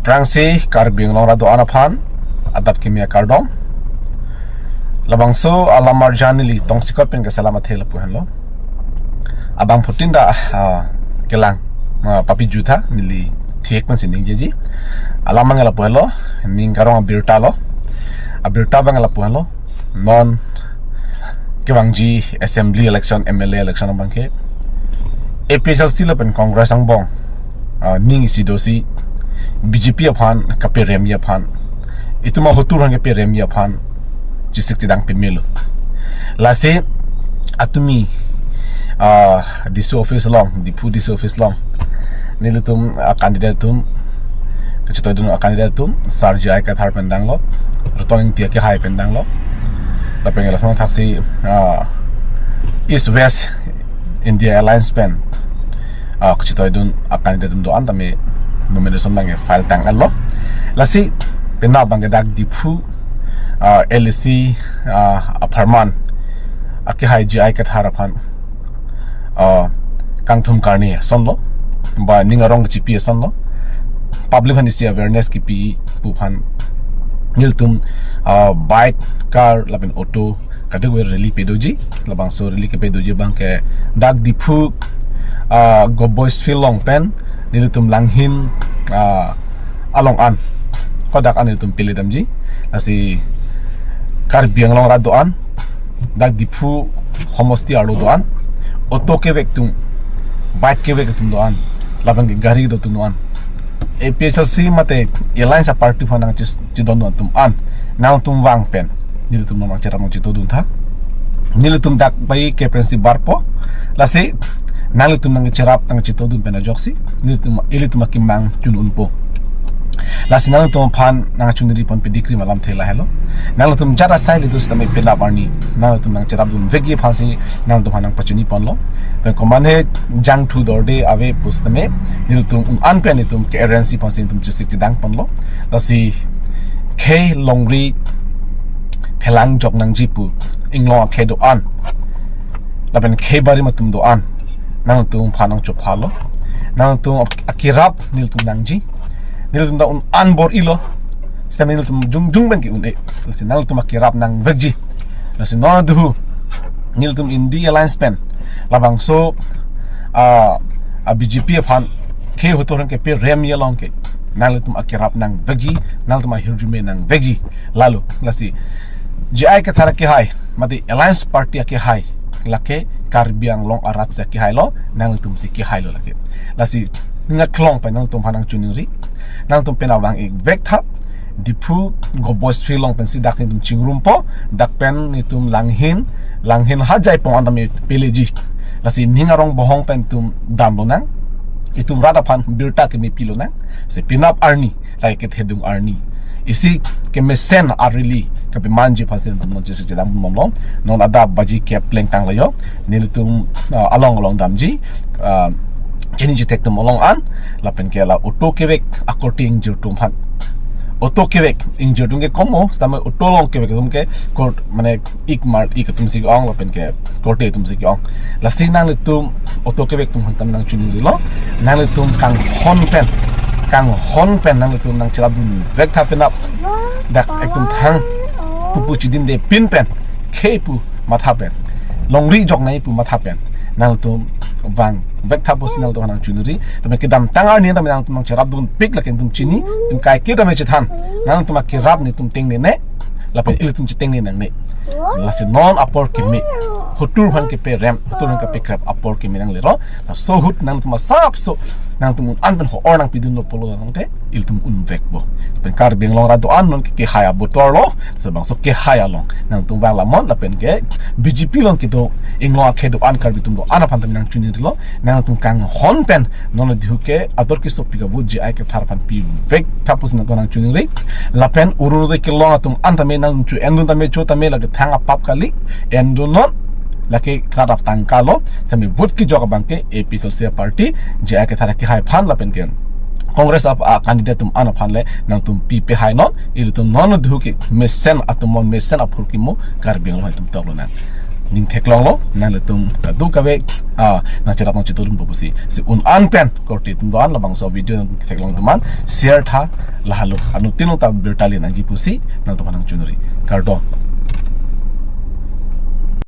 Prangsi karbing long rado anaphan adat kimia kardom labangso alamar janili tong sikopin ke salamat hela puhanlo abang putinda kelang papi juta nili thiek man sining jeji alamang la puhalo ning karong birta lo abirta bang la puhalo non kewangji assembly election MLA election bangke episal sila pen congress ang bong ning isidosi BJP aphan kapiremia aphan itu ma hotur hang kapiremia aphan jisik tidang pemilo lase atumi disu office long dipu disu office long nilutum kandidatum kecetoidun kandidatum sarja ay kathar pendang lo rotoning tia ke hai pendang lo lapeng elasong taksi east west India Alliance pen kecetoidun kandidatum doan tami nomination bang file tang allo lasi penda bang dak dipu LC aparman aki haji ai kat harapan kangthum karni sonlo ba ningarong GP sonlo public handisi awareness ki pi puphan niltum bike car labin auto kadewe rally pedoji labang so rally ke pedoji bang ke dak dipu go boys feel long pen nilutum langhin along an kodak an nilutum pilih damji nasi karbiang long radoan dak dipu homosti arlo doan auto ke vektum bike ke vektum doan labang gari do tum doan APHC mate alliance party phanang chidon tum an nang tum wang pen nilutum nang cheram chitodun tha nilutum dak bai ke principal po lasi nalitum nang cerap tang chitodun pena joksi ilitum akimang chunun po lasi nalitum phan nang chunri pon pedikri malam thela hello nalitum jara sai lidus tame pela barni nalitum nang cerap dun vegi phansi nalitum hanang pachuni ponlo pen komane jang thu dorde ave pustame nilitum unpenitum ke RNC phansi tum chisik dang ponlo lasi k longri phelang jok nang jipu inglo ke do an laben k bari matum do an nang tung phanang chop halo nang tung akirap nil tung nangji nil tung da un anbor ilo stem nil tung jung ben ki un e lasi nang tung akirap nang vegji lasi no du nil tung indi alliance pen labang so BJP phan ke hotorang ke pe rem yelong ke nang tung akirap nang vegji nang tung hirjume nang vegji lalu lasi GI ke thara ke hai mati alliance party ke hai lake karbiang long arat sa ki hailo nang tum si ki hailo lake lasi nga klong pa nang tum hanang chunuri nang tum penawang ik vek thap dipu go boys free long pen si dak tum chingrum po dak pen ni tum langhin hajai pong andam peleji lasi ningarong bohong pen tum damlo nang itum rada pan birta ke mi pilo nang se pinap arni like it hedung arni isi ke mesen arili kapi manji pasin tum non jesi jadam momlo non ada baji ke pleng tang layo nilutum along damji jeni jitek tum along an lapen ke la auto kewek akorting jutum han auto kewek injurum ke komo stame auto long kewek tum ke court mane ik tum sig ong lapen ke court tum sig ong la sinang litum auto kewek tum hastam nang chuni lo nang litum kang hon pen nang litum nang chilab dun vek thapen up dak ektum thang pupu chidin de pin pen kepu matha pen longri jok nai pu matha pen nang tu wang vek thapo sinal to hanang chunuri tame kedam tangar ni tame nang tum cherap dun pik laken tum chini tum kai ke tame chithan nang tum ke rap ni tum ting ne lapen il tum chiteng ni nang ne lasi non apor ke me hotur han ke pe rem hotur han ke pe krap apor ke me nang le ro na so hut nang tum sap so nang tum an pen ho or nang pidun no polo nang te il tum un vek bo pen kar beng long ra do an non ke haya botor lo so bang so ke haya long nang tum wang lamon la pen ke BJP long ke do inglo ke do an kar bitum do ana pan tam nang chuni lo nang tum kang hon pen non di ke ador ki so piga buji ai ke thar pan pi vek tapus na nang chuni re la pen urun de ke long tum an tam nang chu endun tam chu tam la ke thang apap kali endun non laki kradap tangkalo sami vote ki joga bangke AP Social Party je ke thara ki hai phan la pen ken Congress of candidate tum ana phanle nang tum PP hai non ilu tum non dhuki mesen atumon mesen apur ki mo karbing lo tum tawlo na ning theklong lo nang le tum ka du ka ve na chera pang chitulum pusi si un an pen korti tum don labang so video theklong tuman share tha lahalo anu tinu ta bertali nang ji pusi nang tumanang chunuri kardo